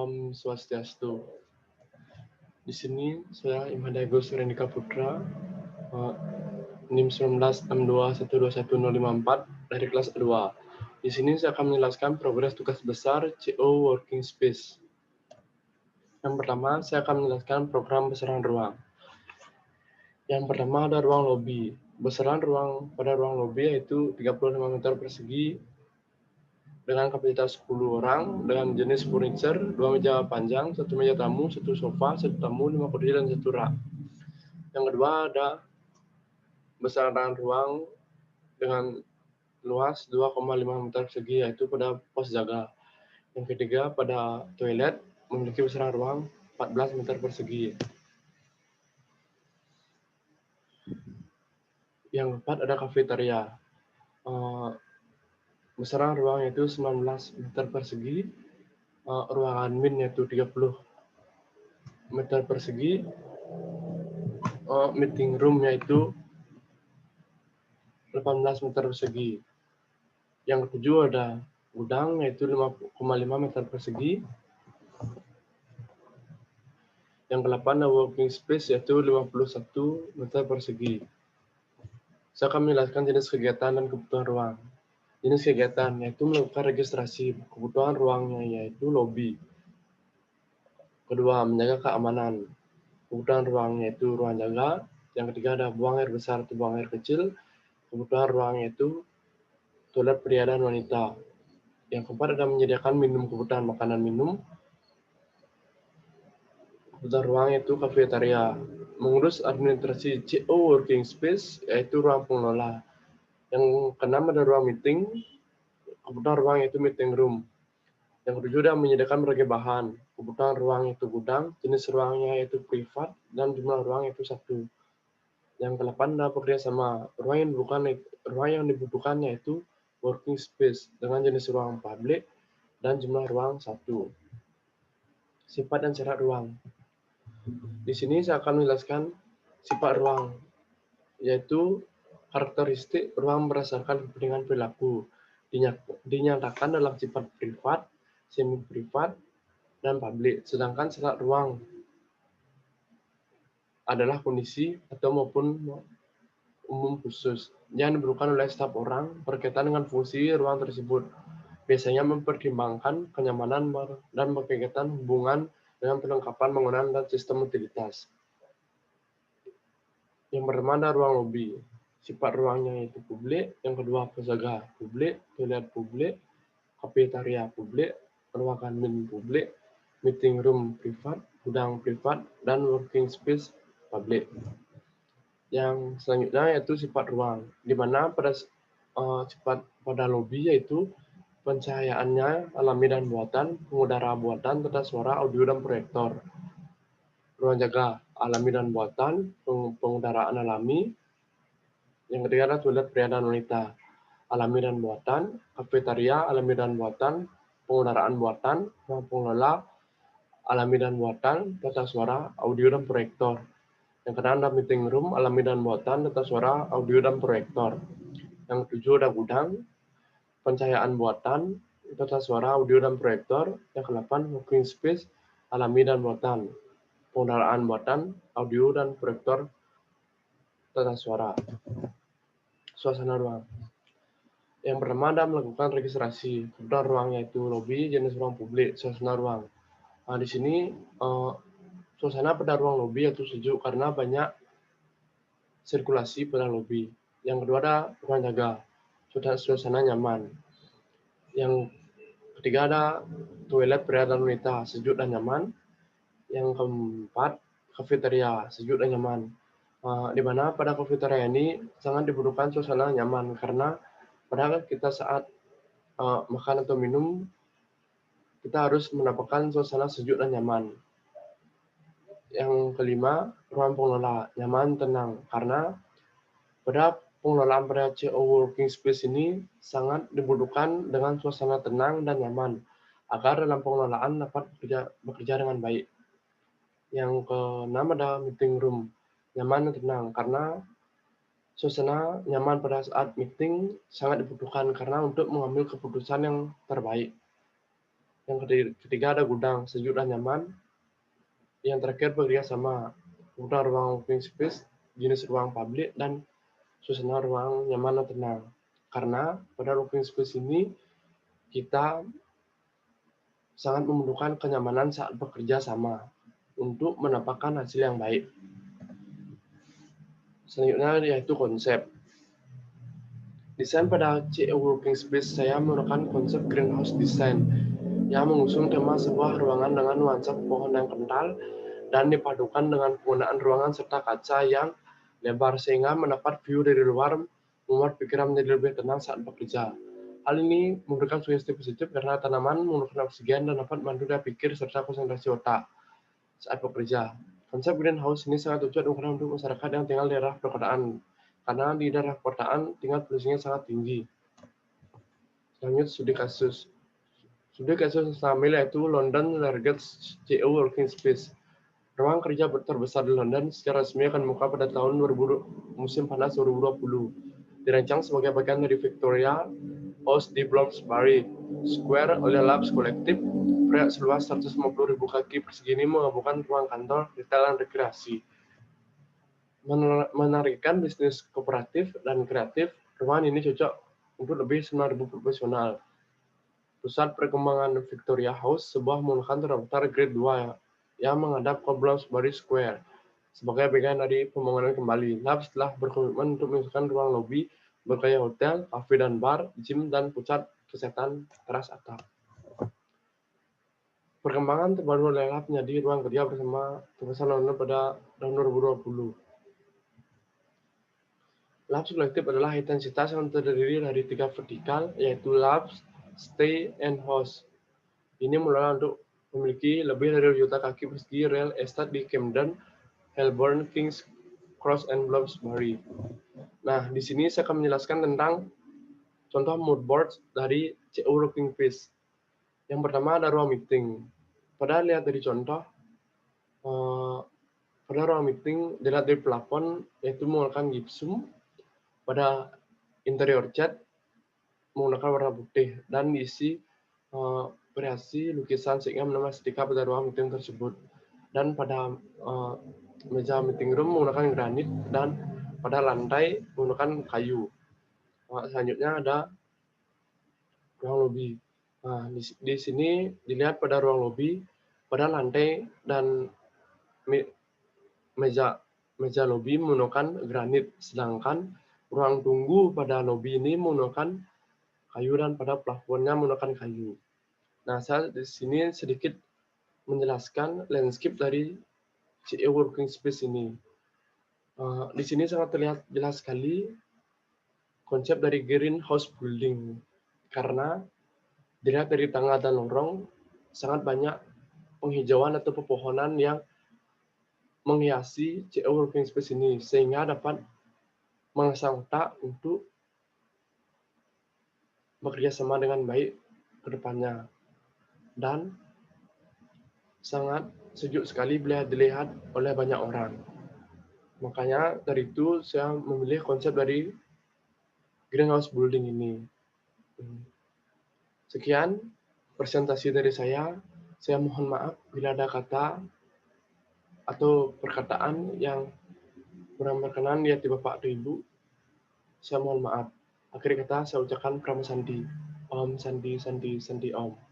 Om Swastiastu. Di sini saya Imhanda Agus Rendika Putra, NIM 1962121054 dari kelas 2. Di sini saya akan menjelaskan progres tugas besar CO Working Space. Yang pertama, saya akan menjelaskan program besaran ruang. Yang pertama ada ruang lobi. Besaran ruang pada ruang lobi yaitu 35 meter persegi dengan kapasitas 10 orang dengan jenis furniture, 2 meja panjang, 1 meja tamu, 1 sofa, 1 tamu, 5 kursi, dan 1 rak. Yang kedua ada besaran ruang dengan luas 2,5 meter persegi yaitu pada pos jaga. Yang ketiga pada toilet memiliki besaran ruang 14 meter persegi. Yang keempat ada kafeteria. Besaran ruang yaitu 19 meter persegi, ruang admin yaitu 30 meter persegi, meeting room yaitu 18 meter persegi. Yang ketujuh ada gudang yaitu 5,5 meter persegi. Yang ke-8 ada working space yaitu 51 meter persegi. Saya akan menjelaskan jenis kegiatan dan kebutuhan ruang. Jenis kegiatan yaitu melakukan registrasi. Kebutuhan ruangnya yaitu lobby. Kedua, menjaga keamanan. Kebutuhan ruang yaitu ruang jaga. Yang ketiga ada buang air besar atau buang air kecil. Kebutuhan ruang yaitu toilet pria dan wanita. Yang keempat ada menyediakan minum, kebutuhan makanan minum. Kebutuhan ruang yaitu kafeteria. Mengurus administrasi CO Working Space yaitu ruang pengelola. Yang keenam ada ruang meeting. Kebutuhan ruang yaitu meeting room. Yang ketujuh ada menyediakan berbagai bahan. Kebutuhan ruang yaitu gudang, jenis ruangnya yaitu privat, dan jumlah ruang yaitu 1. Yang ke-8 ada bekerjasama. Ruang yang dibutuhkan yaitu working space dengan jenis ruang publik dan jumlah ruang 1. Sifat dan syarat ruang. Di sini saya akan menjelaskan sifat ruang, yaitu karakteristik ruang berdasarkan kepentingan perilaku. Dinyatakan dalam sifat privat, semi-privat, dan publik. Sedangkan syarat ruang adalah kondisi atau maupun umum khusus yang diperlukan oleh setiap orang berkaitan dengan fungsi ruang tersebut. Biasanya mempertimbangkan kenyamanan dan berkaitan hubungan dengan perlengkapan bangunan dan sistem utilitas. Yang pertama ada ruang lobi. Sifat ruangnya yaitu publik. Yang kedua penjaga publik, toilet publik, kafeteria publik, ruang admin publik, meeting room privat, gudang privat, dan working space publik. Yang selanjutnya yaitu sifat ruang, di mana pada sifat pada lobi yaitu pencahayaannya alami dan buatan, pengudara buatan, tata suara, audio, dan proyektor. Ruang jaga alami dan buatan, pengudaraan alami. Yang ketiga adalah toilet pria dan wanita, alami dan buatan, kafeteria alami dan buatan, pengudaraan buatan, ruang pengelola alami dan buatan, tata suara, audio, dan proyektor. Yang keenam ada meeting room alami dan buatan, tata suara, audio, dan proyektor. Yang ketujuh ada gudang, pencahayaan buatan, tata suara, audio, dan proyektor. Yang ke-8 working space alami dan buatan, pengudaraan buatan, audio, dan proyektor, tata suara. Suasana ruang. Yang pertama ada melakukan registrasi. Kebutuhan ruang yaitu lobi, jenis ruang publik, suasana ruang. Nah, di sini suasana pada ruang lobi yaitu sejuk karena banyak sirkulasi pada lobi. Yang kedua ada ruang jaga, suasana nyaman. Yang ketiga ada toilet pria dan wanita, sejuk dan nyaman. Yang keempat kafeteria, sejuk dan nyaman. Di mana pada kafeteria ini sangat dibutuhkan suasana nyaman karena pada kita saat makan atau minum kita harus mendapatkan suasana sejuk dan nyaman. Yang kelima, ruang pengelola, nyaman, tenang. Karena pada pengelolaan pada CO Working Space ini sangat dibutuhkan dengan suasana tenang dan nyaman agar dalam pengelolaan dapat bekerja dengan baik. Yang keenam ada meeting room, nyaman dan tenang. Karena suasana nyaman pada saat meeting sangat dibutuhkan karena untuk mengambil keputusan yang terbaik. Yang ketiga ada gudang, sejuk dan nyaman. Yang terakhir bekerja sama, gudang ruang working space, jenis ruang publik, dan suasana ruang nyaman dan tenang. Karena pada working space ini kita sangat memerlukan kenyamanan saat bekerja sama untuk mendapatkan hasil yang baik. Selanjutnya yaitu konsep. Desain pada CE Working Space saya menggunakan konsep greenhouse design yang mengusung tema sebuah ruangan dengan nuansa pohon yang kental dan dipadukan dengan penggunaan ruangan serta kaca yang lebar sehingga mendapat view dari luar membuat pikiran menjadi lebih tenang saat bekerja. Hal ini memberikan sugesti positif karena tanaman menggunakan oksigen dan dapat membantu daya pikir serta konsentrasi otak saat bekerja. Konsep greenhouse ini sangat tujuan untuk masyarakat yang tinggal di daerah perkotaan karena di daerah perkotaan tingkat polusinya sangat tinggi. Selanjutnya studi kasus. Studi kasus yang sambil yaitu London Largest CE Working Space. Ruang kerja terbesar di London secara resmi akan dibuka pada tahun 2000, musim panas 2020. Dirancang sebagai bagian dari Victoria House di Bloomsbury Square oleh Labs Collective. Proyek seluas 150.000 kaki persegi ini menggabungkan ruang kantor, retail, dan rekreasi. Menarikkan bisnis kooperatif dan kreatif, ruangan ini cocok untuk lebih 9.000 profesional. Pusat Perkembangan Victoria House, sebuah menggunakan terdaftar Grade 2 yang menghadap ke Bloomsbury Square. Sebagai bagian dari pembangunan kembali, Labs telah berkomitmen untuk menyediakan ruang lobi bergaya hotel, kafe dan bar, gym, dan pusat kesehatan teras atap. Perkembangan terbaru oleh Labs menjadi ruang kerja bersama terbesar London pada tahun 2020. Labs kolektif adalah intensitas yang terdiri dari 3 vertikal, yaitu Labs, Stay, and House. Ini mulai untuk memiliki lebih dari 2 juta kaki persegi real estate di Camden, Holborn, King's Cross, and Bloomsbury. Nah, di sini saya akan menjelaskan tentang contoh mood board dari CE Working Space. Yang pertama ada ruang meeting. Pada lihat dari contoh, pada ruang meeting dilihat dari plafon yaitu menggunakan gypsum. Pada interior cat menggunakan warna putih dan diisi variasi lukisan sehingga menambah estetika pada ruang meeting tersebut. Dan pada meja meeting room menggunakan granit dan pada lantai menggunakan kayu. Selanjutnya ada ruang lobi. Nah, di sini dilihat pada ruang lobi, pada lantai dan meja lobi menggunakan granit, sedangkan ruang tunggu pada lobi ini menggunakan kayu dan pada plafonnya menggunakan kayu. Nah, saya di sini sedikit menjelaskan landscape dari CE Working Space ini. Di sini sangat terlihat jelas sekali konsep dari greenhouse building karena dilihat dari tangga dan lorong sangat banyak penghijauan atau pepohonan yang menghiasi CE Working Space ini sehingga dapat mengasah otak untuk bekerja sama dengan baik ke depannya. Dan sangat sejuk sekali bila dilihat oleh banyak orang. Makanya dari itu saya memilih konsep dari greenhouse building ini. Sekian presentasi dari saya. Saya mohon maaf bila ada kata atau perkataan yang kurang berkenan di hati Bapak atau Ibu. Saya mohon maaf. Akhir kata saya ucapkan Pram Sandi. Om Sandi Sandi Sandi Om.